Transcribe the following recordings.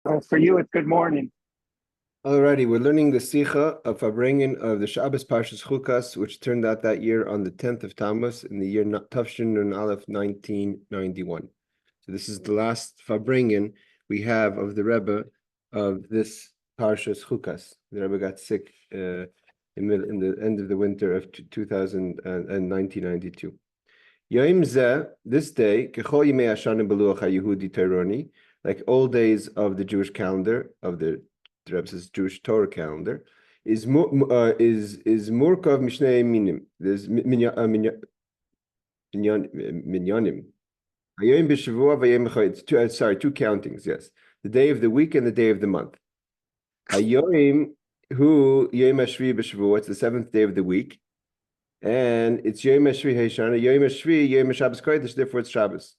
For you, it's good morning. Alrighty, we're learning the Sicha of Farbrengen of the Shabbos Parshas Chukas, which turned out that year on the 10th of Tammuz in the year Tafshin Nun Aleph 1991. So this is the last Farbrengen we have of the Rebbe of this Parshas Chukas. The Rebbe got sick in the end of the winter of 1992. Yom Zeh, this day, Kechol Yimei Hashanim Beluach HaYehudi Teironi, like all days of the Jewish calendar, of the Rebbe's Jewish Torah calendar, is Murkov Mishnei Minim. There's Minyanim. Hayom B'Shavua Vayom B'Chol. Sorry, two countings. Yes, the day of the week and the day of the month. Hayom Hu Yom Hashvi B'Shavua. It's the seventh day of the week. And it's Yom HaShvi Heishana, Yom HaShvi, Yom HaShabbos Kodesh, therefore it's Shabbos.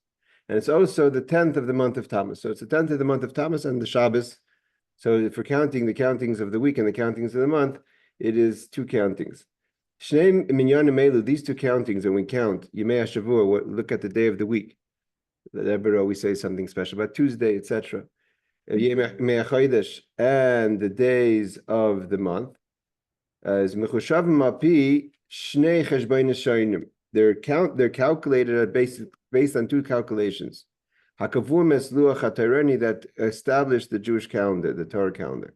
And it's also the 10th of the month of Tammuz. So it's the 10th of the month of Tammuz and the Shabbos. So for counting the countings of the week and the countings of the month, it is two countings. Shnei Minyanim Elu, these two countings, and we count, Yemei HaShavua, look at the day of the week. The Rebbe always says something special about Tuesday, etc. Yemei HaChodesh, and the days of the month, as Mechushav Mapi, they're calculated based on two calculations. Hakavur Luach HaTorah that established the Jewish calendar, the Torah calendar.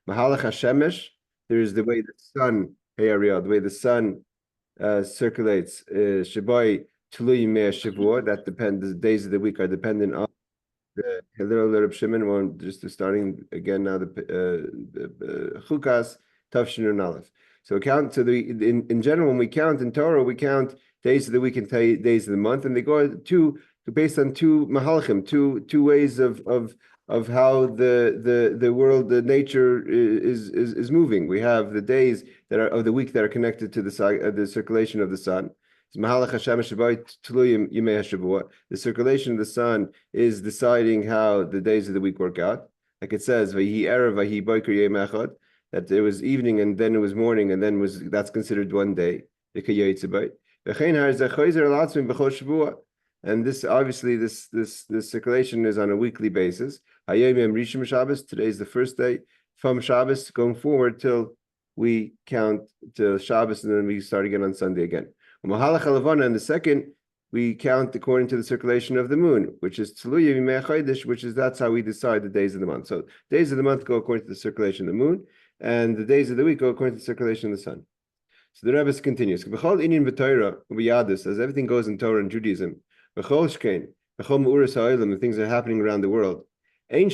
Mahalach HaShemesh, there is the way the sun, the way the sun circulates. Shabai Tului Mei Shavua, that depends. The days of the week are dependent on the Hillel Reb Shimon. Well, just starting again now the Chukas Tafshin and Aleph. So in general, when we count in Torah, we count days of the week and days of the month, and they go based on two mahalchim, two ways of how the world, the nature is moving. We have the days that are of the week that are connected to the circulation of the sun. The circulation of the sun is deciding how the days of the week work out. Like it says, that it was evening and then it was morning and then that's considered one day. And this obviously this circulation is on a weekly basis. Today is the first day from Shabbos going forward till we count to Shabbos and then we start again on Sunday again. And the second we count according to the circulation of the moon, which is that's how we decide the days of the month. So days of the month go according to the circulation of the moon, and the days of the week go according to the circulation of the sun. So the Rebbe continues, as everything goes in Torah and Judaism, the things that are happening around the world. The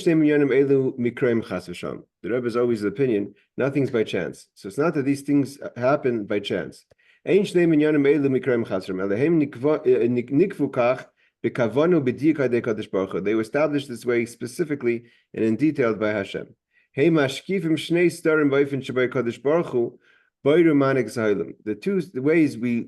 Rebbe is always the opinion, nothing's by chance. So it's not that these things happen by chance. They were established this way specifically and in detail by Hashem. The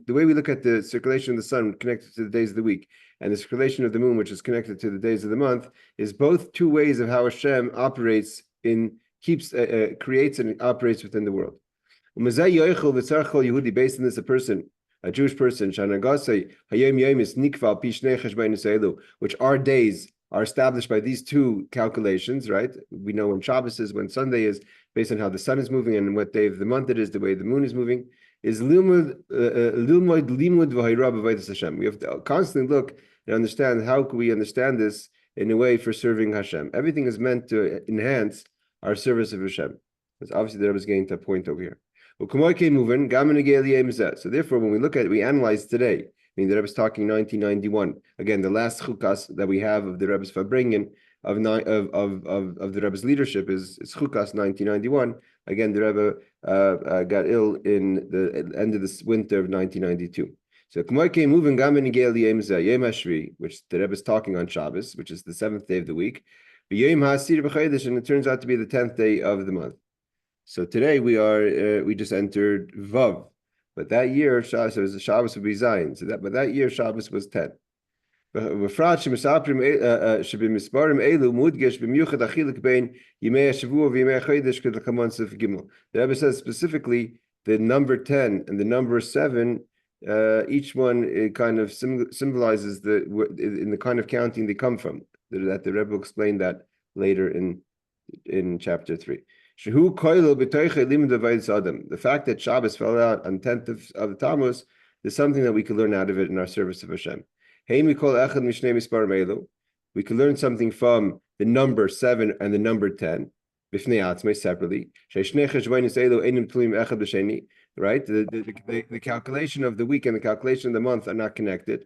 way we look at the circulation of the sun connected to the days of the week and the circulation of the moon, which is connected to the days of the month, is both two ways of how Hashem operates creates and operates within the world. Based on this, a Jewish person, which our days are established by these two calculations, right? We know when Shabbos is, when Sunday is, based on how the sun is moving and what day of the month it is, the way the moon is moving, is limud v'hayra Hashem. We have to constantly look and understand how can we understand this in a way for serving Hashem. Everything is meant to enhance our service of Hashem. Because obviously the Rebbe is getting to a point over here. So therefore, when we look at it, we analyze today. I mean, the Rebbe is talking 1991. Again, the last chukas that we have of the Rebbe's Farbrengen of the Rebbe's leadership is chukas 1991. Again, the Rebbe got ill in the end of this winter of 1992. So which the Rebbe is talking on Shabbos, which is the seventh day of the week, and it turns out to be the 10th day of the month. So today we just entered Vav, but that year Shabbos would be Zion. But that year Shabbos was 10. The Rebbe says specifically the number 10 and the number 7. Each one kind of symbolizes in the kind of counting they come from. That the Rebbe will explain that later in in chapter 3. The fact that Shabbos fell out on 10th of Tammuz is something that we can learn out of it in our service of Hashem. We can learn something from the number 7 and the number 10 separately. Right? The calculation of the week and the calculation of the month are not connected.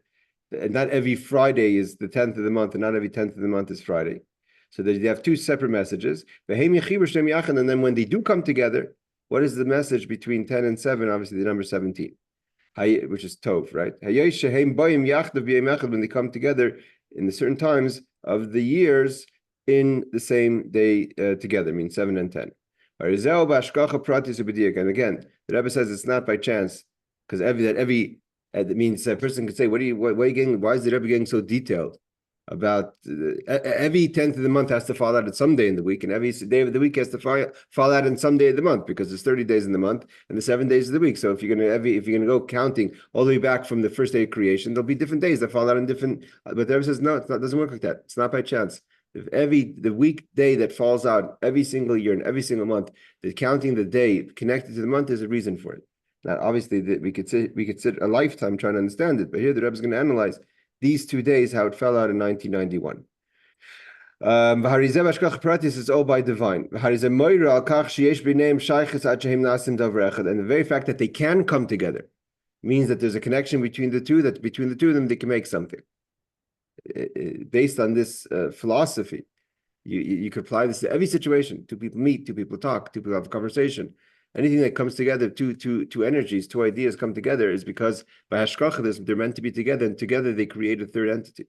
And not every Friday is the 10th of the month, and not every 10th of the month is Friday. So they have two separate messages. And then when they do come together, what is the message between 10 and 7? Obviously, the number 17, which is Tov, right? When they come together in the certain times of the years in the same day together, means 7 and 10. And again, the Rebbe says it's not by chance, because that means a person could say, why are you getting? Why is the Rebbe getting so detailed about every 10th of the month has to fall out at some day in the week, and every day of the week has to fall out in some day of the month, because there's 30 days in the month and the 7 days of the week. So if you're gonna go counting all the way back from the first day of creation, there'll be different days that fall out in different. But the Rebbe says no, it doesn't work like that. It's not by chance. If the weekday that falls out every single year and every single month, the counting the day connected to the month is a reason for it. Now, obviously, we could sit a lifetime trying to understand it, but here the Rebbe is going to analyze these 2 days, how it fell out in 1991. Is all by divine. And the very fact that they can come together means that there's a connection between the two, that between the two of them they can make something. Based on this philosophy, you could apply this to every situation. Two people meet, two people talk, two people have a conversation. Anything that comes together, two energies, two ideas come together, is because by hashkachas they're meant to be together, and together they create a third entity,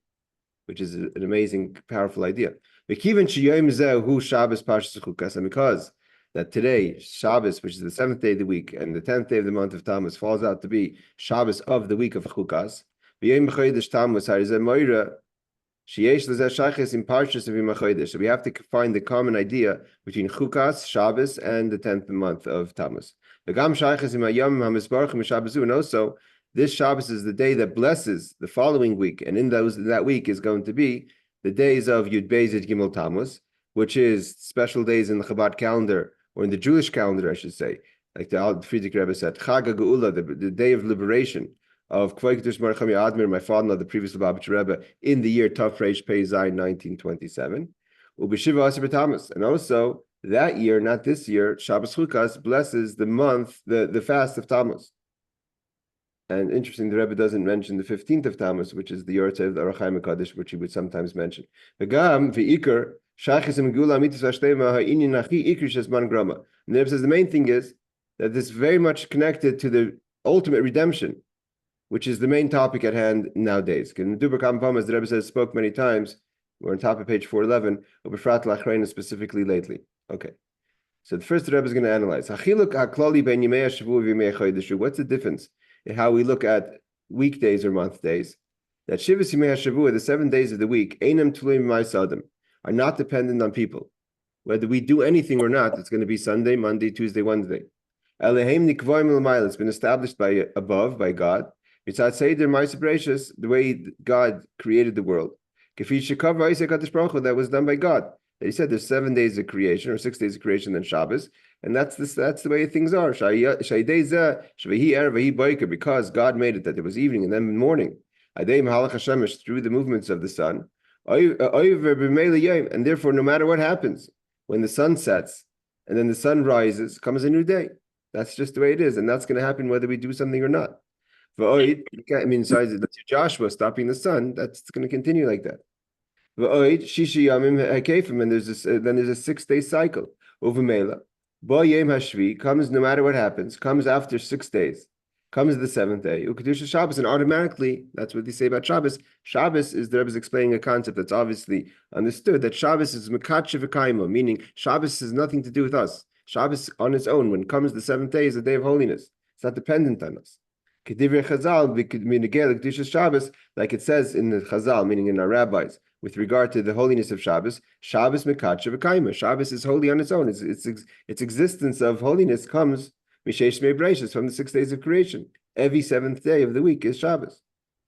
which is an amazing, powerful idea. And because that today, Shabbos, which is the 7th day of the week and the 10th day of the month of Tammuz, falls out to be Shabbos of the week of Chukas. So we have to find the common idea between Chukas, Shabbos, and the 10th month of Tammuz. And also, this Shabbos is the day that blesses the following week, and in that week is going to be the days of Yud Beis Yud Gimel Tammuz, which is special days in the Chabad calendar, or in the Jewish calendar, I should say, like the Friedrich Rebbe said, Chag HaGeula, the day of liberation of Kvei Kedush Baruch Chami Admir, my father-in-law, the previous Lubavitcher Rebbe, in the year Tav Reish Pei Zayin 1927, Ubeshiva Asher B'Tammuz, and also that year, not this year, Shabbos Chukas blesses the month, the fast of Tammuz. And interesting, the Rebbe doesn't mention the 15th of Tammuz, which is the Yortzei of the Orach Chaim HaKadosh, which he would sometimes mention. V'gam v'ikar shachis megula mitzvah shlema ha'inyan achi ikar shesman grama. And the Rebbe says the main thing is that this is very much connected to the ultimate redemption, which is the main topic at hand nowadays. In the Duber Kampam, as the Rebbe says, spoke many times. We're on top of page 411, Ubefrat Lachrein specifically lately. Okay. So the first the Rebbe is going to analyze. What's the difference in how we look at weekdays or month days? That Shivas Yimei HaShavua, the 7 days of the week, Einam Tluim Ma'asadam, are not dependent on people. Whether we do anything or not, it's going to be Sunday, Monday, Tuesday, Wednesday. It's been established by above, by God. The way God created the world. That was done by God. He said there's 7 days of creation, or 6 days of creation, then Shabbos, and that's the way things are. Because God made it that there was evening and then morning. Through the movements of the sun. And therefore, no matter what happens, when the sun sets and then the sun rises, comes a new day. That's just the way it is, and that's going to happen whether we do something or not. Besides Joshua stopping the sun, that's going to continue like that. And there's a 6-day cycle. Uvumela, comes no matter what happens, comes after 6 days, comes the 7th day. Ukadusha Shabbos, and automatically, that's what they say about Shabbos. Shabbos is, the Rebbe is explaining a concept that's obviously understood, that Shabbos is mekatshe v'kaimo, meaning Shabbos has nothing to do with us. Shabbos on its own, when comes the 7th day, is a day of holiness. It's not dependent on us. Kedivrei Chazal, like it says in the Chazal, meaning in our rabbis, with regard to the holiness of Shabbos, Shabbos mekatshe v'kaima. Shabbos is holy on its own. Its existence of holiness comes mishesh me'breishis, from the 6 days of creation. Every 7th day of the week is Shabbos.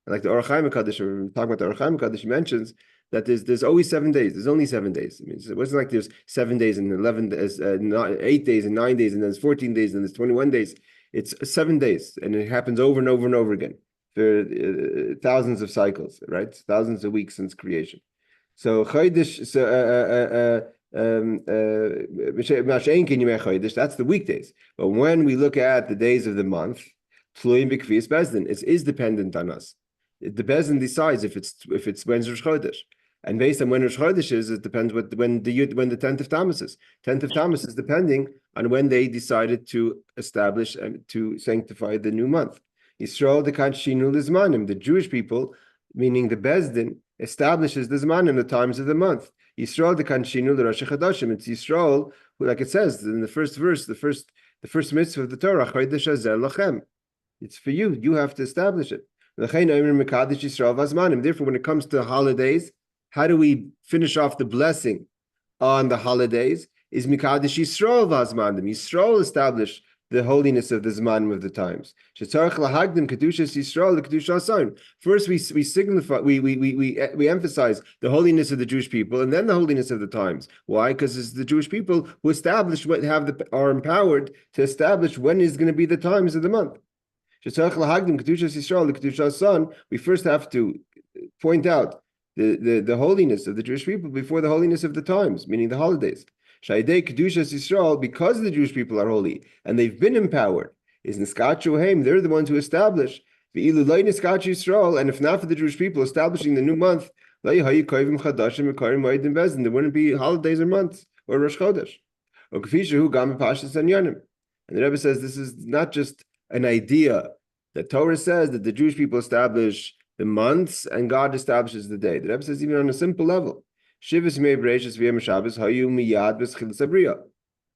And like the Orach Chaim HaKadosh, we're talking about the Orach Chaim HaKadosh, he mentions that there's always 7 days. There's only 7 days. I mean, it wasn't like there's 7 days and 8 days and 9 days, and then there's 14 days and there's 21 days. It's 7 days, and it happens over and over and over again for thousands of cycles, right? Thousands of weeks since creation. So Chodesh, that's the weekdays. But when we look at the days of the month, it is dependent on us. The Bezdin decides if it's when's Rosh Chodesh. And based on when Rosh Chodesh is, it depends when the 10th of Tammuz is. 10th of Tammuz is depending on when they decided to establish and to sanctify the new month. Yisrael the Kanshinu Lizmanim, the Jewish people, meaning the Bezdin, establishes the Zmanim, the times of the month. Yisrael the Kanshinu the Rosh Chodeshim. It's Yisrael who, like it says in the first verse, the first mitzvah of the Torah, Chodesh Hazer Lachem. It's for you. You have to establish it. Therefore, when it comes to holidays, how do we finish off the blessing on the holidays? Is Mikadesh Yisrael v'azmanim. Yisrael established the holiness of the zmanim of the times. First, we signify, we emphasize the holiness of the Jewish people, and then the holiness of the times. Why? Because it's the Jewish people who establish are empowered to establish when is going to be the times of the month. We first have to point out the holiness of the Jewish people before the holiness of the times, meaning the holidays. Because the Jewish people are holy and they've been empowered, is Niskachu they're the ones who establish. And if not for the Jewish people establishing the new month, there wouldn't be holidays or months or Rosh Chodesh. And the Rebbe says this is not just an idea. The Torah says that the Jewish people establish the months and God establishes the day. The Rebbe says even on a simple level.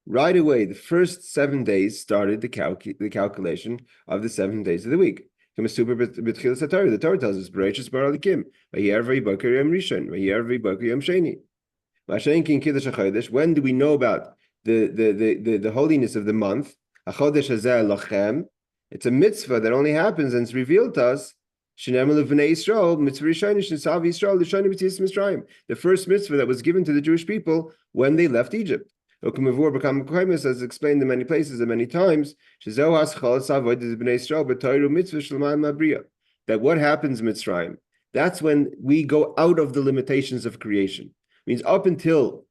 Right away, the first 7 days started the calculation of the 7 days of the week. The Torah tells us, when do we know about the holiness of the month? It's a mitzvah that only happens and it's revealed to us. The first mitzvah that was given to the Jewish people when they left Egypt. As explained in many places and many times, that what happens Mitzrayim, that's when we go out of the limitations of creation. It means up until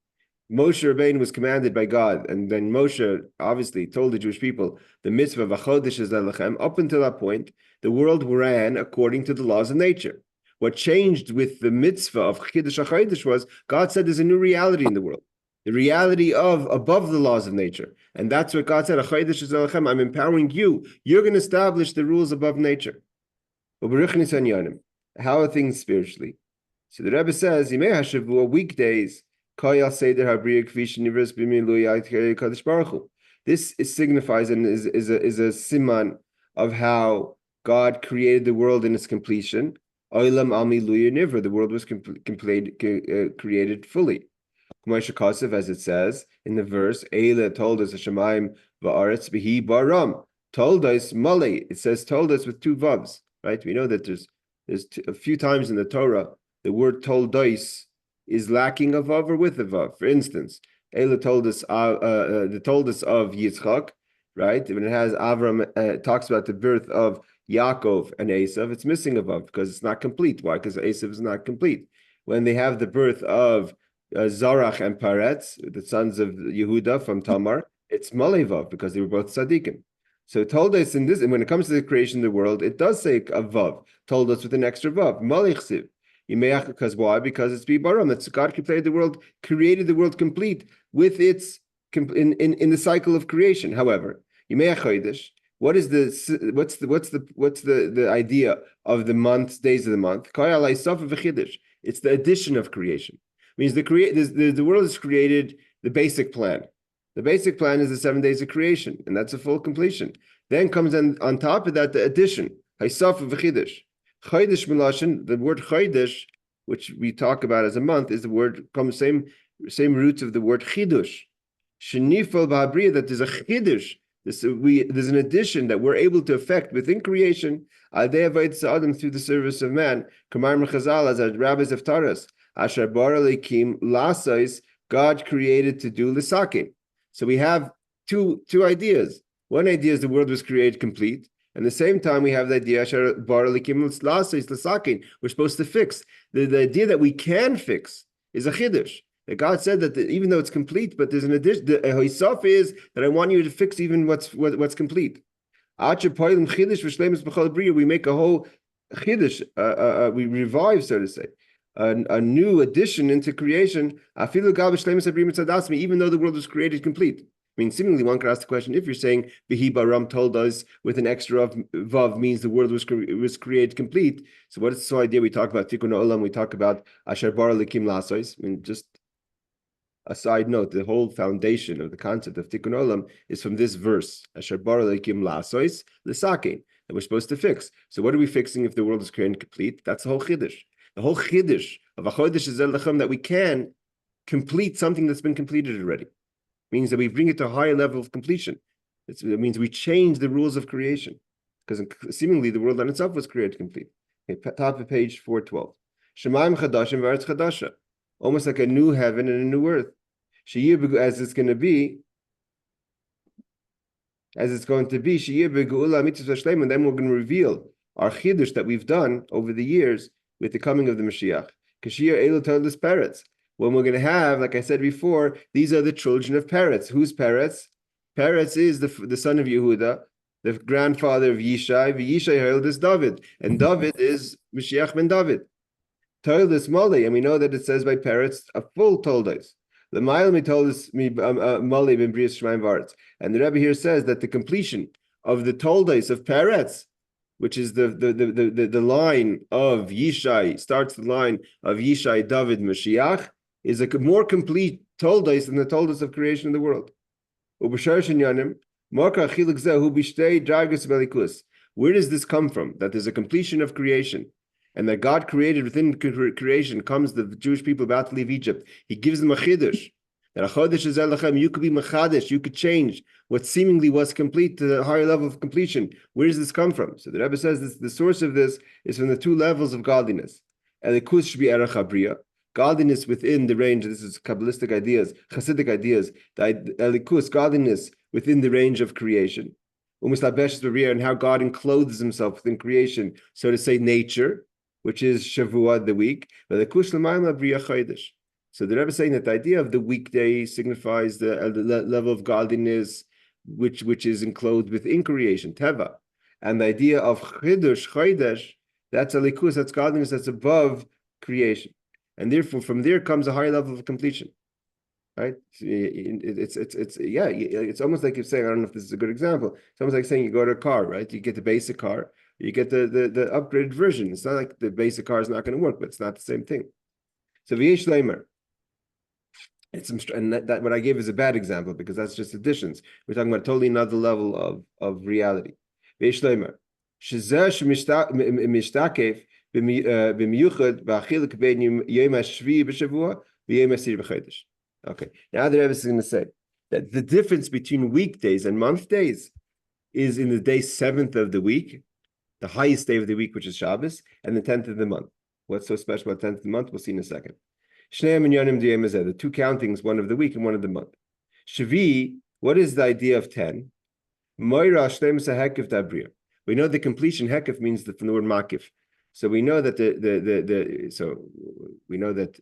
Moshe Rabbeinu was commanded by God, and then Moshe obviously told the Jewish people the mitzvah of Chodesh Hazer Lachem. Up until that point, the world ran according to the laws of nature. What changed with the mitzvah of Chiddush HaChodesh was God said there's a new reality in the world, the reality of above the laws of nature, and that's what God said. Chodesh Hazer Lachem, I'm empowering you. You're going to establish the rules above nature. How are things spiritually? So the Rebbe says, weekdays. This signifies and is a siman of how God created the world in its completion. The world was created fully. As it says in the verse, Eila told us Hashemayim va'aretz b'hi baram. Told us Mali. It says told us with two vavs. Right? We know that there's a few times in the Torah the word told us is lacking a vav or with a vav. For instance, Eila told us of Yitzchak, right? When it has Avram, talks about the birth of Yaakov and Esav, it's missing a vav because it's not complete. Why? Because Esav is not complete. When they have the birth of Zarach and Paretz, the sons of Yehuda from Tamar, it's malei vav because they were both tzaddikim. So told us in this, and when it comes to the creation of the world, it does say a vav. Told us with an extra vav, malei chsiv. Because why? Because it's bibaram. That's God created the world complete with its in the cycle of creation. However, what is the idea of the months, days of the month? It's the addition of creation. It means the world is created, the basic plan. The basic plan is the 7 days of creation, and that's a full completion. Then comes on top of that the addition. Chodesh Milashin, the word Chodesh, which we talk about as a month, is the word comes same roots of the word Chidush. Shenifal Ba'abriya, that there's a Chidush. There's an addition that we're able to effect within creation. Al De'avayt Sa'adam, through the service of man. Kamar Mechazal, as our rabbis have taught us. Asher bara lekim lasais, God created to do lisakin. So we have two ideas. One idea is the world was created complete. And at the same time, we have the idea Asher bara lekim lasais lisakin. We're supposed to fix. The idea that we can fix is a chiddush. That God said that even though it's complete, but there's an addition. The hisaf is that I want you to fix even what's complete. We make a whole chiddush, we revive, so to say, a new addition into creation, even though the world was created complete. I mean, seemingly one could ask the question, if you're saying Bihi Baram told us with an extra of Vav means the world was created complete, so what is the idea? We talk about Tikkun Olam, we talk about Asher Bara Likim Lasos. I mean, just a side note, the whole foundation of the concept of Tikkun Olam is from this verse, Asher bara lekim lasois l'sakein, that we're supposed to fix. So what are we fixing if the world is created complete? That's the whole chiddush. The whole chiddush of a chodesh is that we can complete something that's been completed already. It means that we bring it to a higher level of completion. It means we change the rules of creation, because seemingly the world on itself was created complete. Okay, top of page 412. Shemaim chadashim v'aretz chadasha. Almost like a new heaven and a new earth. As it's going to be, and then we're going to reveal our chiddush that we've done over the years with the coming of the Mashiach. When we're going to have, like I said before, these are the children of Peretz. Who's Peretz? Peretz is the son of Yehuda, the grandfather of Yishai. Yishai hailed as David, and David is Mashiach ben David. Toldus Mali, and we know that it says by Peretz a full Toldus. The Ma'ilmi told us Mali ben Brias Shemaim Varetz, and the Rebbe here says that the completion of the Toldus of Peretz, which is the line of Yishai, starts the line of Yishai, David, Mashiach, is a more complete Toldus than the Toldus of creation of the world. Where does this come from? That there's a completion of creation, and that God created within creation comes the Jewish people about to leave Egypt. He gives them a chiddush. That a chodesh is elechem, you could be machadish, you could change what seemingly was complete to a higher level of completion. Where does this come from? So the Rebbe says this, the source of this is from the two levels of godliness. Elikus should be erech habriya, godliness within the range. This is Kabbalistic ideas, Hasidic ideas. The elikus, godliness within the range of creation. And how God encloses himself within creation, so to say, nature, which is Shavua, the week. So the Rebbe is saying that the idea of the weekday signifies the level of godliness which is enclosed within creation, Teva. And the idea of Chidush, Chodesh, that's a likus, that's godliness that's above creation. And therefore, from there comes a higher level of completion. Right? It's almost like you're saying, I don't know if this is a good example. It's almost like saying you go to a car, right? You get the basic car, you get the upgraded version. It's not like the basic car is not going to work, but it's not the same thing. So v'yesh leimer. And that what I gave is a bad example because that's just additions. We're talking about totally another level of reality. V'yesh leimer. Shezeh shemishtakef b'miyuchad b'achilik bein yom hashvi b'shavua v'yom hasir b'chodesh. Okay, now the Rebbe is going to say that the difference between weekdays and month days is in the day 7th of the week, the highest day of the week, which is Shabbos, and the 10th of the month. What's so special about 10th of the month? We'll see in a second. The two countings, one of the week and one of the month. Shavi, what is the idea of 10? We know the completion hekif means from the word makif. So we know that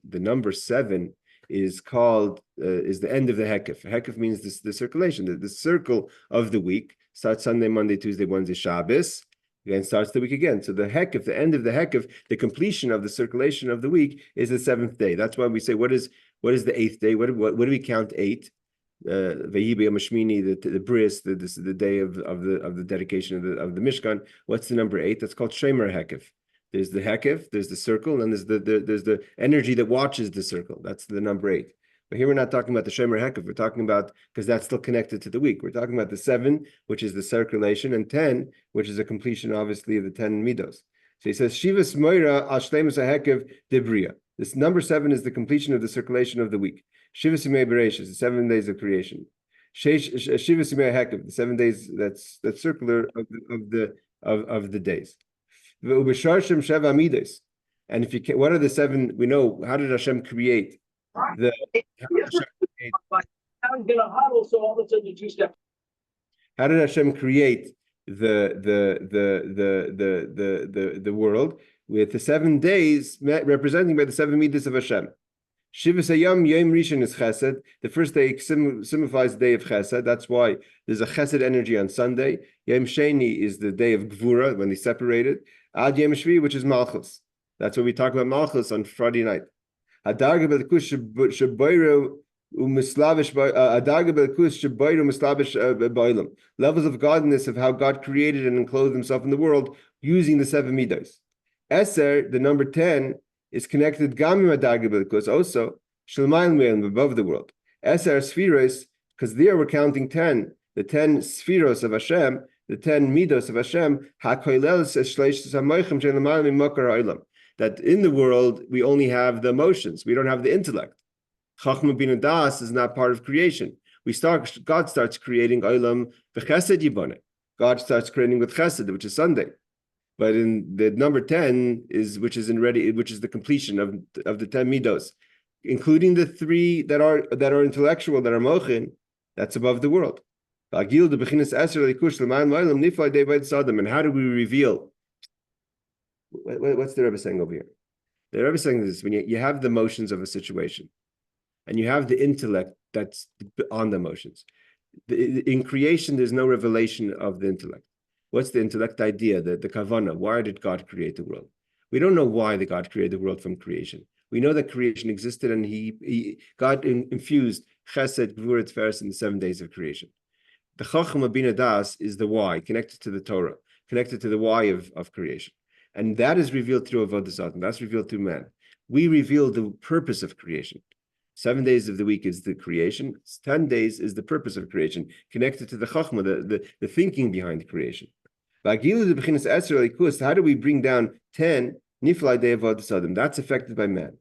the number 7 is called is the end of the hekif. Hekif means the circulation, the circle of the week starts Sunday, Monday, Tuesday, Wednesday, Shabbos, again starts the week again. So the hekif, the end of the hekif, the completion of the circulation of the week is the 7th day. That's why we say what is the 8th day? What do we count 8? The bris, the day of the dedication of the Mishkan. What's the number 8? That's called Shemer hekif. There's the hekif, there's the circle, and there's the energy that watches the circle. That's the number 8. But here we're not talking about the Shemer hekif. We're talking about, because that's still connected to the week. We're talking about the 7, which is the circulation, and 10, which is a completion, obviously, of the 10 midos. So he says, Shivas Moira Ashlemus hekif Debriya. This number 7 is the completion of the circulation of the week. Shivas Yimei Bereshis, the 7 days of creation. Shivas Yimei hekif, the 7 days that's circular of the days. And And if you can, what are the seven? We know, how did Hashem create the? How did Hashem create, I'm gonna huddle, so all of a sudden the two-step. how did Hashem create the world with the 7 days representing by the 7 midas of Hashem? Shivas Hayam Yom Rishon is Chesed. The first day signifies the day of Chesed. That's why there's a Chesed energy on Sunday. Yom Sheni is the day of Gvura, when they separated. Ad Yom Shvi, which is Malchus. That's what we talk about Malchus on Friday night. Adarga Belkus Shabayru Umislavish Adarga Belkus Shabayru Mislavish Bailam. Levels of godness of how God created and enclosed himself in the world using the 7 midas. Eser, the number 10, is connected Gamim Adarga Belkus also Shalmayim above the world. Eser Spheros, because there we're counting 10, the 10 Spheros of Hashem, the 10 midos of Hashem, that in the world we only have the emotions, we don't have the intellect. Chachma bin Das is not part of creation. God starts creating Olam v'chesed yibane. God starts creating with chesed, which is Sunday. But in the number 10 which is the completion of the 10 midos, including the 3 that are intellectual, that are mochin, that's above the world. And how do we reveal? What's the Rebbe saying over here? The Rebbe is saying this: when you have the emotions of a situation, and you have the intellect that's on the emotions. In creation, there's no revelation of the intellect. What's the intellect idea? The kavana. Why did God create the world? We don't know why the God created the world from creation. We know that creation existed, and God infused chesed, gvura, tiferes in the 7 days of creation. The Chacham Bina Das is the why, connected to the Torah, connected to the why of creation. And that is revealed through Avodah Zarah. That's revealed through man. We reveal the purpose of creation. 7 days of the week is the creation. 10 days is the purpose of creation, connected to the Chachma, the thinking behind creation. How do we bring down 10 Niflai Day Avodah Zarah? That's affected by man.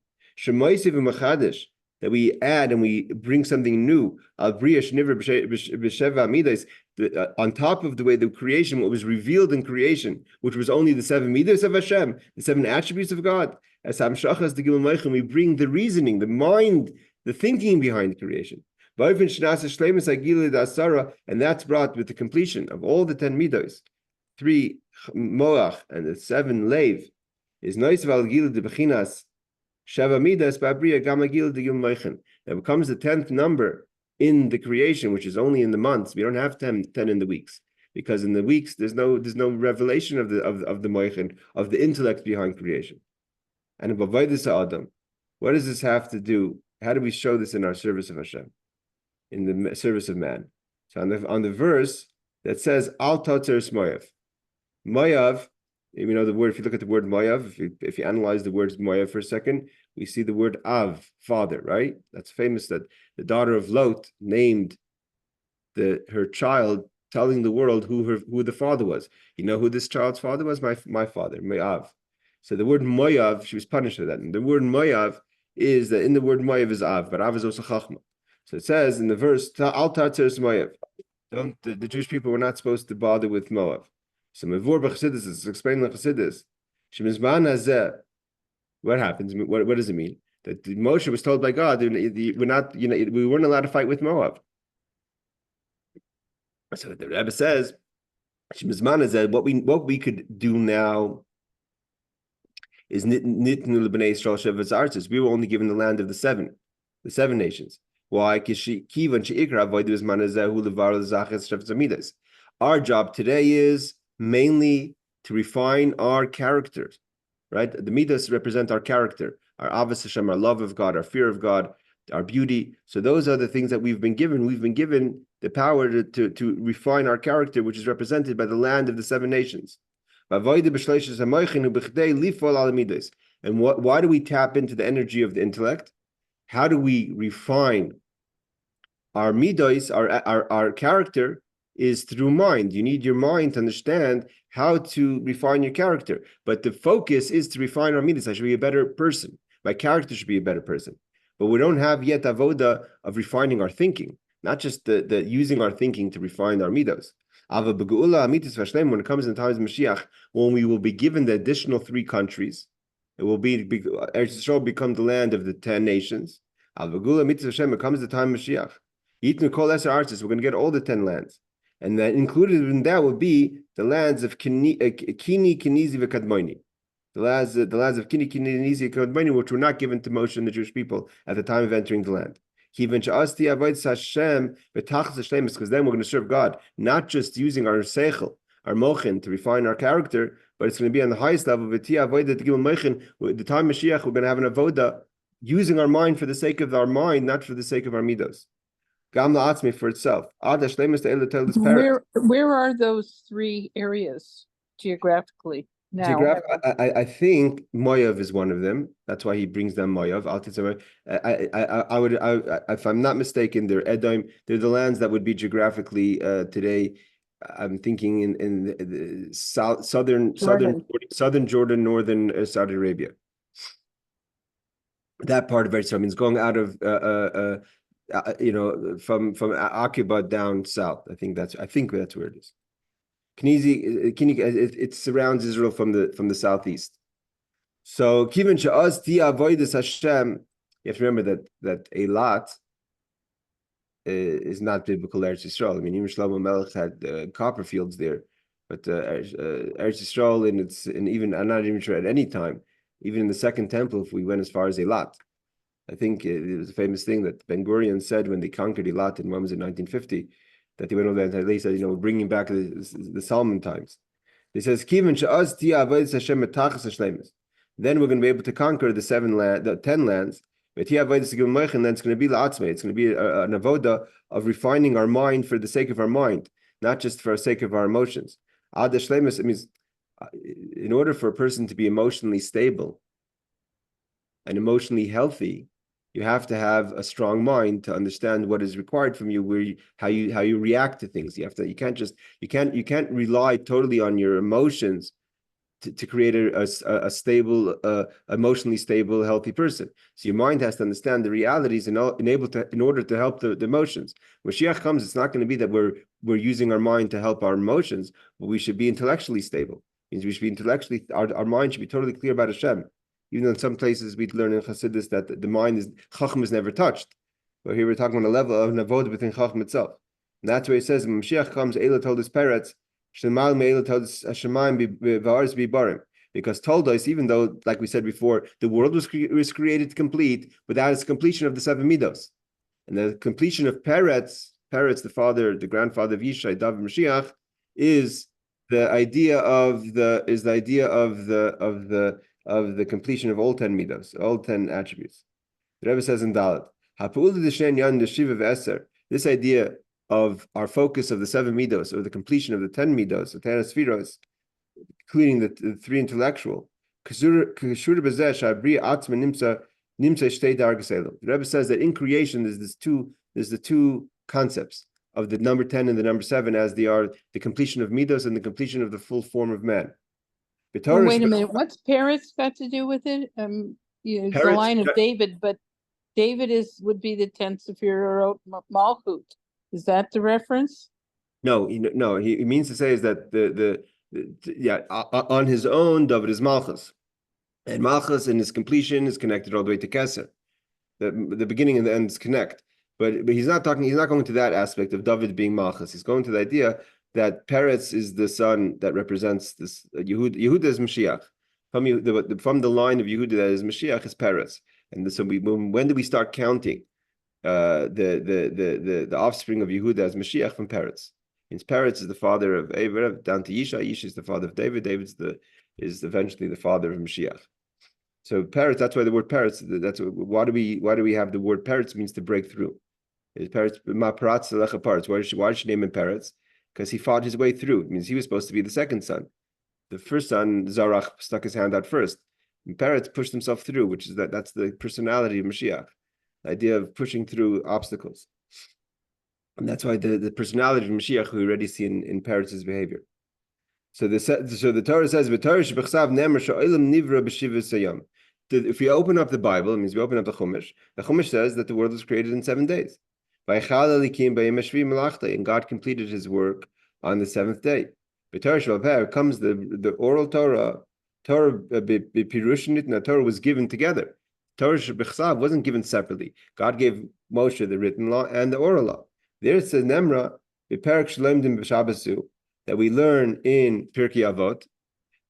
That we add and we bring something new, on top of the way the creation, what was revealed in creation, which was only the 7 midas of Hashem, the 7 attributes of God. As we bring the reasoning, the mind, the thinking behind creation. And that's brought with the completion of all the 10 midas. 3 moach and the 7 leiv is nois val gil de bechinas. Shava midas ba'briya gamagil digil meichen. That becomes the 10th number in the creation, which is only in the months. We don't have 10 in the weeks, because in the weeks there's no revelation of the meichen, of the intellect behind creation. And above this Adam, what does this have to do? How do we show this in our service of Hashem, in the service of man? So on the verse that says Al Tatzer Moyav, Moyav. You know the word. If you look at the word Moav, if you analyze the word Moav for a second, we see the word Av, father. Right? That's famous. That the daughter of Lot named her child, telling the world who the father was. You know who this child's father was? My father, Moav. So the word Moav, she was punished for that. And the word Moav is that in the word Moav is Av, but Av is also Chachma. So it says in the verse Al Tatzer Moav, the Jewish people were not supposed to bother with Moav. So Mevur b'Chassidus is explained in Chassidus. Shemizman hazeh. What happens? What does it mean? That Moshe was told by God, we weren't allowed to fight with Moab. So the Rebbe says, Shemizman hazeh. What we could do now is nitnu l'bnei Yisrael shevet artzos. We were only given the land of the seven nations. Why? Our job today is mainly to refine our characters, right? The midas represent our character, our avos Hashem, our love of God, our fear of God, our beauty. So those are the things that we've been given. We've been given the power to refine our character, which is represented by the land of the 7 nations. And why do we tap into the energy of the intellect? How do we refine our midos, our character? Is through mind. You need your mind to understand how to refine your character. But the focus is to refine our midas. I should be a better person. My character should be a better person. But we don't have yet avoda of refining our thinking, not just the using our thinking to refine our midos. When it comes in the times of Mashiach, when we will be given the additional 3 countries, It will Eretz Yisrael become the land of the 10 nations. Al Vagula Mitzvah Hashem, it comes the time of Mashiach. Yitnu Kol Eser Artzis, we're going to get all the 10 lands. And that included in that would be the lands of Kini, Kenizi, V'Kadmoni. The lands of Kini, Kenizi, V'Kadmoni, which were not given to Moshe and the Jewish people at the time of entering the land. Because then we're going to serve God, not just using our seichel, our mochin, to refine our character, but it's going to be on the highest level. The time Mashiach, we're going to have an avoda using our mind for the sake of our mind, not for the sake of our midos. For itself. Where are those three areas geographically now? I think Moav is one of them. That's why he brings down Moav. I would, if I'm not mistaken, they're Edom. They're the lands that would be geographically today. I'm thinking in the southern Jordan, northern Saudi Arabia. That part of Eretz Yisrael means going out of from Aqaba down south. I think that's where it is. It surrounds Israel from the southeast. So Kivin Sha'az Ti Avodas Hashem, you have to remember that Eilat is not biblical Eretz Yisrael. I mean, even Shlomo Melech had copper fields there, but Eretz Yisrael, and even I'm not even sure at any time, even in the Second Temple, if we went as far as Eilat. I think it was a famous thing that Ben Gurion said when they conquered Eilat in 1950, that they went over there and they said, we're bringing back the Solomon times. He says, then we're going to be able to conquer the 10 lands. And then it's going to be la'atzmei. It's going to be an avoda of refining our mind for the sake of our mind, not just for the sake of our emotions. It means in order for a person to be emotionally stable and emotionally healthy, you have to have a strong mind to understand what is required from you, how you react to things. You can't rely totally on your emotions to create a stable, emotionally stable, healthy person. So your mind has to understand the realities in order to help the emotions. When Mashiach comes, it's not going to be that we're using our mind to help our emotions, but we should be intellectually stable. It means we should be our mind should be totally clear about Hashem. Even though in some places we learn in Chassidus that the mind Chacham is never touched. But here we're talking on a level of Navod within Chacham itself. And that's where it says, when Mashiach comes, Eila told us Peretz, Shemal Me'ela told us Hashemayim V'aretz B'barim. Because told us, even though, like we said before, the world was created complete, without its completion of the 7 midos. And the completion of Peretz, the grandfather of Yishai, David Mashiach, is the idea of the completion of all 10 midos, all 10 attributes. The Rebbe says in Dalet, this idea of our focus of the 7 midos, or the completion of the 10 midos, the 10 spheros, including the 3 intellectual. The Rebbe says that in creation there's the two concepts of the number 10 and the number 7, as they are the completion of midos and the completion of the full form of man. Well, wait a minute. What's Peretz got to do with it? It's the line of David, but David would be the 10th Sephirot Malchut. Is that the reference? No. He means to say is that on his own, David is Malchus, and Malchus in his completion is connected all the way to Keser. The beginning and the end is connect. But he's not going to that aspect of David being Malchus. He's going to the idea that Peretz is the son that represents this Yehuda. Yehuda is Mashiach. From the line of Yehuda that is Mashiach is Peretz. And so when do we start counting the offspring of Yehuda as Mashiach from Peretz? Means Peretz is the father of Abraham down to Yishai. Yishai is the father of David. David is eventually the father of Mashiach. So Peretz, that's why the word Peretz. Why do we have the word Peretz? Means to break through. Is Peretz Ma'paratz Lecha Paretz? Why did she name him Peretz? Because he fought his way through. It means he was supposed to be the second son. The first son, Zarach, stuck his hand out first. And Peretz pushed himself through, which is that's the personality of Mashiach, the idea of pushing through obstacles. And that's why the personality of Mashiach we already see in Peretz's behavior. So the Torah says, if we open up the Bible, it means we open up the Chumash says that the world was created in 7 days. And God completed his work on the 7th day. Comes the oral Torah Torah Pirushinit and the Torah was given together. Torah Shebechsav wasn't given separately. God gave Moshe the written law and the oral law. There's a Nemra Beperek Shlemdim B'Shabbasu that we learn in Pirkei Avot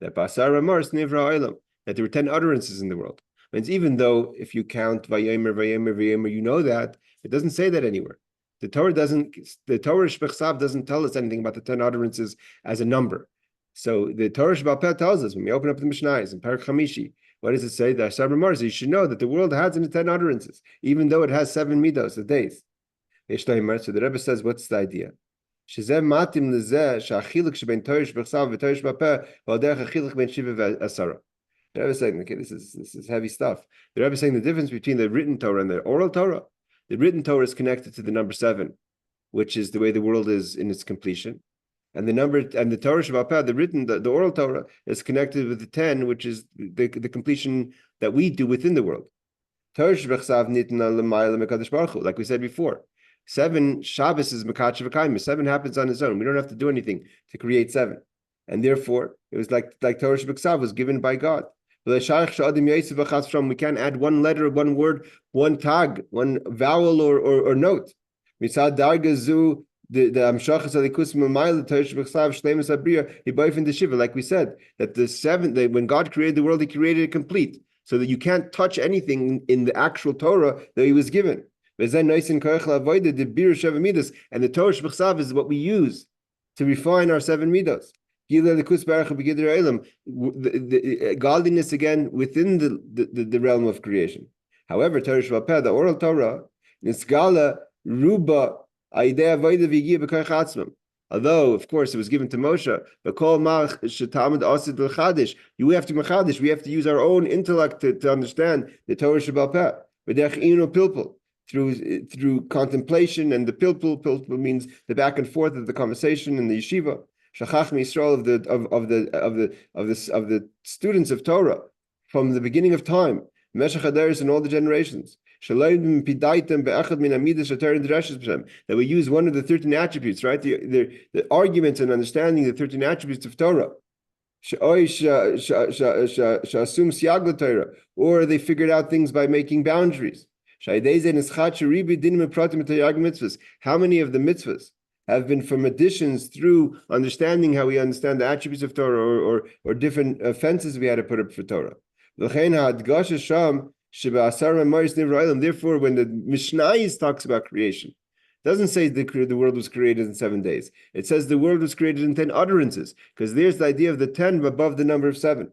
that Basar Amars Nivra Olam, that there were 10 utterances in the world. Means even though if you count Vayemer, Vayemer, Vayemer, you know that, it doesn't say that anywhere. The Torah Shebechsav doesn't tell us anything about the 10 utterances as a number. So the Torah Shebal Peh tells us when we open up the Mishnayos in Parak Chamishi, what does it say? That Asar Mars, you should know that the world has in 10 utterances, even though it has 7 midos, the days. So the Rebbe says, what's the idea? The Rebbe is saying, okay, this is heavy stuff. The Rebbe is saying the difference between the written Torah and the oral Torah. The written Torah is connected to the number 7, which is the way the world is in its completion. And the Torah Shebal Peh, the oral Torah, is connected with the 10, which is the completion that we do within the world. Torah Shebechsav nitna l'mayla mekadosh baruch hu, like we said before. 7 Shabbos is mekadosh v'kayim. 7 happens on its own. We don't have to do anything to create 7, and therefore it was like Torah Shebechsav was given by God. We can't add one letter, one word, one tag, one vowel or note. Mitzad dargazu. The Amshachas Alikus Mamayla Torah Shebechsav Shleimus Abriya Hibayfin Deshiva, like we said, that the 7, when God created the world, He created it complete, so that you can't touch anything in the actual Torah that He was given. And the Torah Shebechsav is what we use to refine our 7 midos. Godliness again within the realm of creation. However, Torah Shebal Peh, the oral Torah, Nisgala Ruba. Although, of course, it was given to Moshe, you have to machadish. We have to use our own intellect to understand the Torah Shebal Peh. Through contemplation, and the pilpul means the back and forth of the conversation in the yeshiva. Shachach Yisrael of the students of Torah from the beginning of time, Meshach Hadaris and all the generations. That we use one of the 13 attributes, right? The arguments and understanding the 13 attributes of Torah. Or they figured out things by making boundaries. How many of the mitzvahs have been from additions through understanding how we understand the attributes of Torah or different offenses we had to put up for Torah? Therefore, when the Mishnayos talks about creation, it doesn't say the world was created in 7 days. It says the world was created in 10 utterances, because there's the idea of the 10 above the number of 7.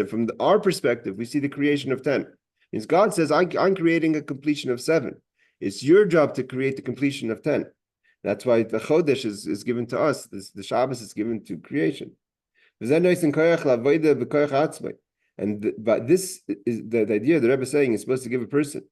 From our perspective, we see the creation of 10. Means God says, I'm creating a completion of 7. It's your job to create the completion of 10. That's why the Chodesh is given to us. The Shabbos is given to creation. And but this is the idea the Rebbe is saying is supposed to give a person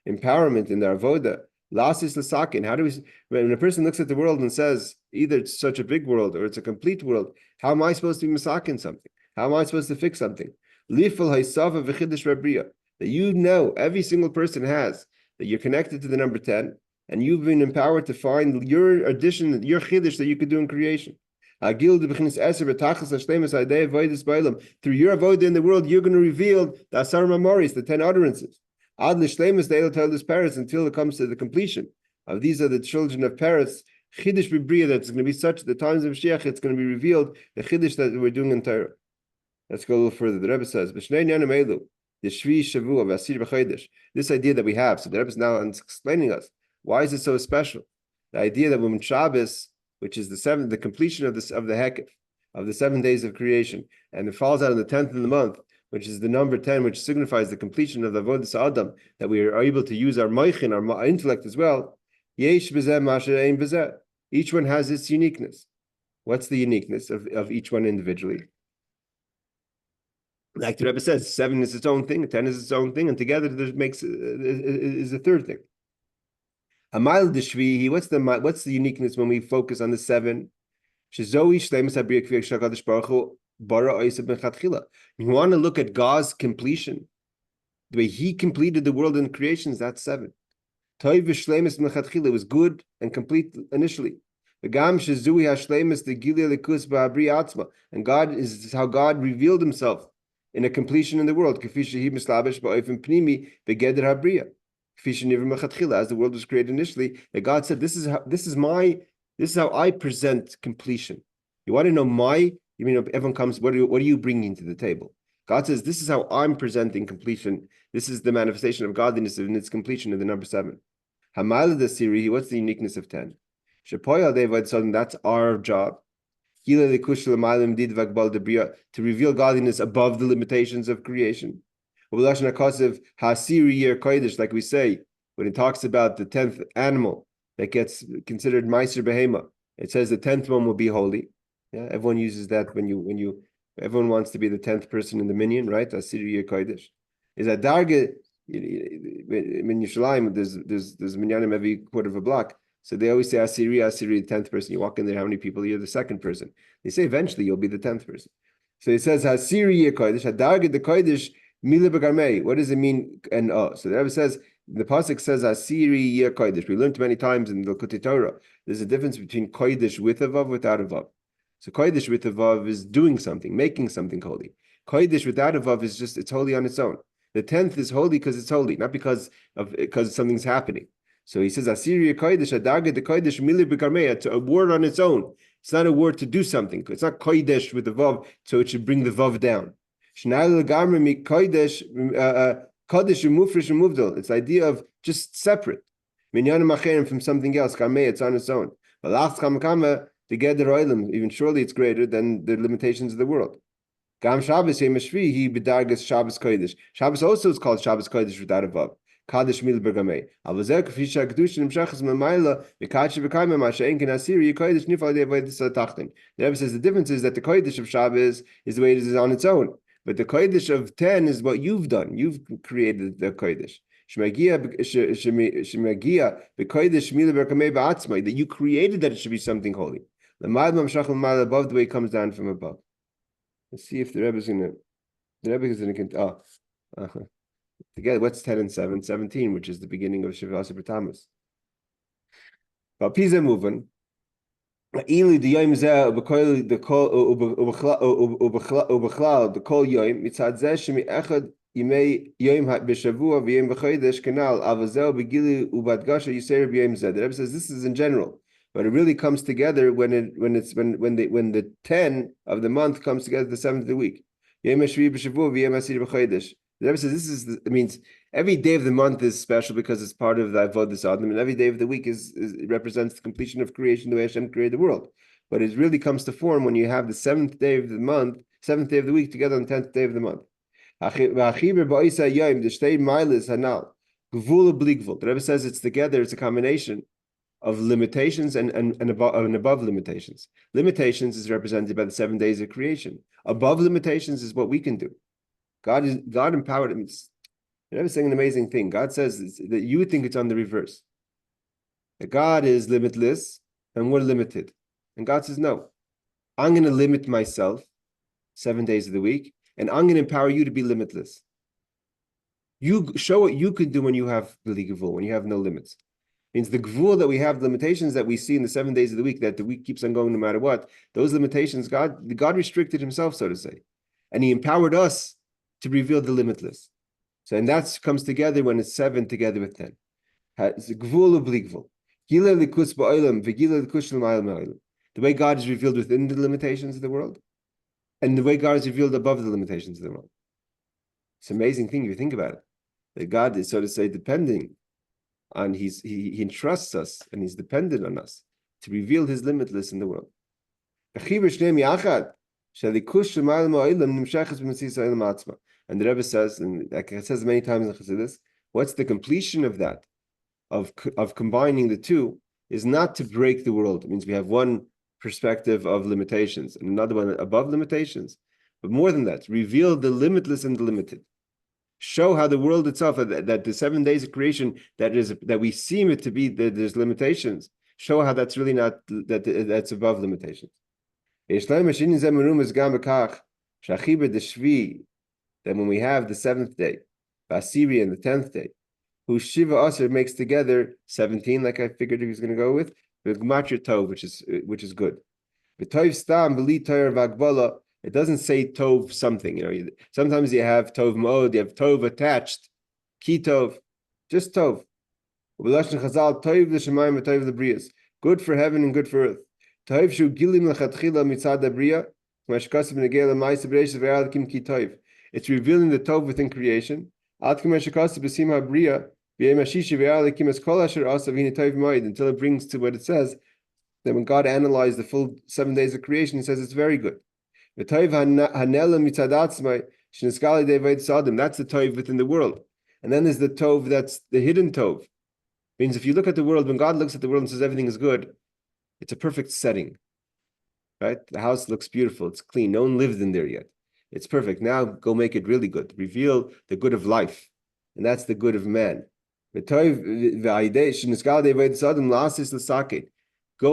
empowerment in their avoda. Lasis l'sakin. How do we? When a person looks at the world and says, either it's such a big world or it's a complete world, how am I supposed to be masakin something? How am I supposed to fix something? Lifel haysava v'chidish rabriya. That you know every single person has, that you're connected to the number 10, and you've been empowered to find your addition, your chiddush that you could do in creation. Through your avodah in the world, you're going to reveal the Asar Mamoris, the 10 utterances. Until it comes to the completion of these are the children of Paris. Chiddush b'briya, that's going to be such the times of Mashiach, it's going to be revealed the chiddush that we're doing in Torah. Let's go a little further. The Rebbe says, this idea that we have. So the Rebbe is now explaining us why is it so special. The idea that when Shabbos, which is the completion of the Hekef, of the 7 days of creation, and it falls out on the 10th of the month, which is the number 10, which signifies the completion of the Avodas Adam, that we are able to use our moichin, our intellect as well. Yesh b'zeh masher ein b'zeh. Each one has its uniqueness. What's the uniqueness of each one individually? Like the Rebbe says, 7 is its own thing, 10 is its own thing, and together is a third thing. A mile d'shvihi, what's the uniqueness when we focus on the 7? You want to look at God's completion, the way He completed the world and creations. That's 7. It was good and complete initially. And God is how God revealed himself in a completion in the world. As the world was created initially, that God said, this is how I present completion. You want to know everyone comes, what are you bringing to the table? God says, this is how I'm presenting completion. This is the manifestation of godliness in its completion in the number 7. What's the uniqueness of 10? That's our job. To reveal godliness above the limitations of creation. Like we say, when it talks about the 10th animal that gets considered Meiser Behema, it says the 10th one will be holy. Yeah, everyone uses that when everyone wants to be the 10th person in the minyan, right? Asiri Kodesh. Is that darge in Yerushalayim, there's minyanim every quarter of a block. So they always say Asiri, the 10th person. You walk in there, how many people? You're the 2nd person. They say eventually you'll be the 10th person. So it says Asiri Kodesh, Hadarge the Kodesh Mila Begarmei. What does it mean? And so the Rebbe says, the pasuk says Asiri Kodesh. We learned many times in the Likutei Torah. There's a difference between Kodesh with a vav, without a vav. So Kodesh with a vav is doing something, making something holy. Kodesh without a vav is just, it's holy on its own. The 10th is holy because it's holy, not because something's happening. So he says, Asiri Kodesh, Adarga the Kodesh, Mili B'Karmeya, to a word on its own. It's not a word to do something. It's not Kodesh with the vav, so it should bring the vav down. It's the idea of just separate. From something else, Karmeya, it's on its own. Even surely it's greater than the limitations of the world. Shabbos also is called Shabbos Kodesh without a vav. Kadesh mil bergamei. Avazer kafisha kedushin imshachas memaila mekachi v'kaima masha'en ken asiri kodesh nifal de'avodas hatachtin. The Rebbe says the difference is that the kodesh of Shabbos is the way it is on its own, but the kodesh of 10 is what you've done. You've created the kodesh. Shemagia b'kodesh mil bergamei ba'atzmai, that you created that it should be something holy. The ma'ad mamshach l'maila, above the way it comes down from above. Let's see if the Rebbe is going to. Together, what's 10 and 7? 17, which is the beginning of Shavas B'Tamas. But Pisa moving. Ili the yom zeh ubekol the kol ubechlal the kol yom mitzad zeh shemi echad yimei yom b'shavua v'yom b'chodesh kanal avazel begili ubadgasha yiser b'yom zeh. The Rebbe says this is in general, but it really comes together when the 10 of the month comes together the 7th of the week. Yom hashvi b'shavua v'yom asir b'chodesh. The Rebbe says it means every day of the month is special because it's part of the Avodas Adam, and every day of the week represents the completion of creation, the way Hashem created the world. But it really comes to form when you have the 7th day of the month, 7th day of the week together on the 10th day of the month. The Rebbe says it's together, it's a combination of limitations and above limitations. Limitations is represented by the 7 days of creation. Above limitations is what we can do. God empowered him. The Rebbe is saying an amazing thing. God says that you would think it's on the reverse. That God is limitless and we're limited. And God says, no, I'm going to limit myself 7 days of the week, and I'm going to empower you to be limitless. You show what you can do when you have the gvul, when you have no limits. It means the gvul that we have, the limitations that we see in the 7 days of the week, that the week keeps on going no matter what, those limitations, God restricted himself, so to say. And he empowered us to reveal the limitless. So, and that comes together when it's 7 together with 10. It's a gvul of gvul. The way God is revealed within the limitations of the world, and the way God is revealed above the limitations of the world. It's an amazing thing if you think about it. That God is, so to say, depending on, he entrusts us and he's dependent on us to reveal his limitless in the world. And the Rebbe says, and like it says many times in Chassidus, what's the completion of that, of combining the two, is not to break the world. It means we have one perspective of limitations and another one above limitations. But more than that, reveal the limitless and the limited. Show how the world itself, that the 7 days of creation, that we seem it to be, that there's limitations. Show how that's really not, that's above limitations. That when we have the 7th day, Basiri and the 10th day, who Shiva Asr makes together 17, like I figured he was going to go with, the gematria tov, which is good. The tov stam b'li Torah v'agbala. It doesn't say tov something. Sometimes you have tov ma'od, you have tov attached, ki tov, just tov. B'lashon Chazal, tov l'shamayim v'tov l'briyas. Good for heaven and good for earth. Tov shu gilim l'chatchila mitzad abriya. It's revealing the tov within creation. Until it brings to what it says, that when God analyzed the full 7 days of creation, he says it's very good. That's the tov within the world. And then there's the tov that's the hidden tov. Means if you look at the world, when God looks at the world and says everything is good, it's a perfect setting. Right? The house looks beautiful. It's clean. No one lived in there yet. It's perfect. Now go make it really good. Reveal the good of life. And that's the good of man. Go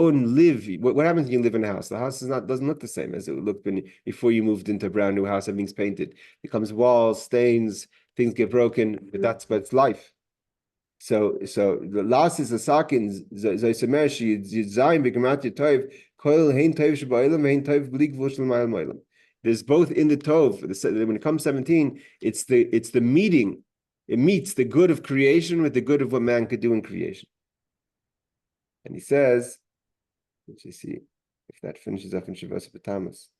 and live. What happens when you live in a house? The house doesn't look the same as it looked before you moved into a brand new house. Everything's painted. It becomes walls, stains, things get broken. But it's life. So the last is the sakin zaysemeshi zayin begematria tov. There's both in the tov. When it comes 17, it's the meeting. It meets the good of creation with the good of what man could do in creation. And he says, let's just see if that finishes up in Shavuos B'Tammuz.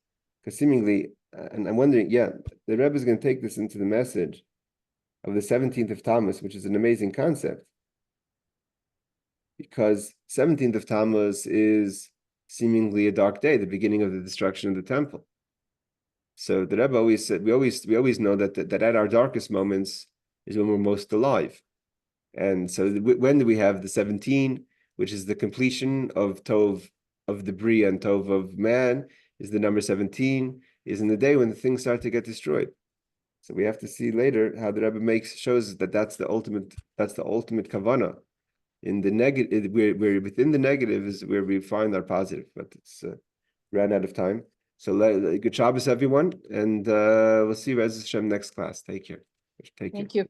Because seemingly, and I'm wondering, the Rebbe is going to take this into the message of the 17th of Tammuz, which is an amazing concept. Because 17th of Tammuz is seemingly a dark day, the beginning of the destruction of the temple. So the Rebbe always said, we always know that at our darkest moments is when we're most alive. And so when do we have the 17, which is the completion of Tov of the Bria and Tov of man, is the number 17, is in the day when the things start to get destroyed. So we have to see later how the Rebbe shows that that's the ultimate kavanah. In the negative, where within the negative is where we find our positive, but it's ran out of time. So good Shabbos, everyone, and we'll see you, Rez Hashem, next class. Take care. Thank you.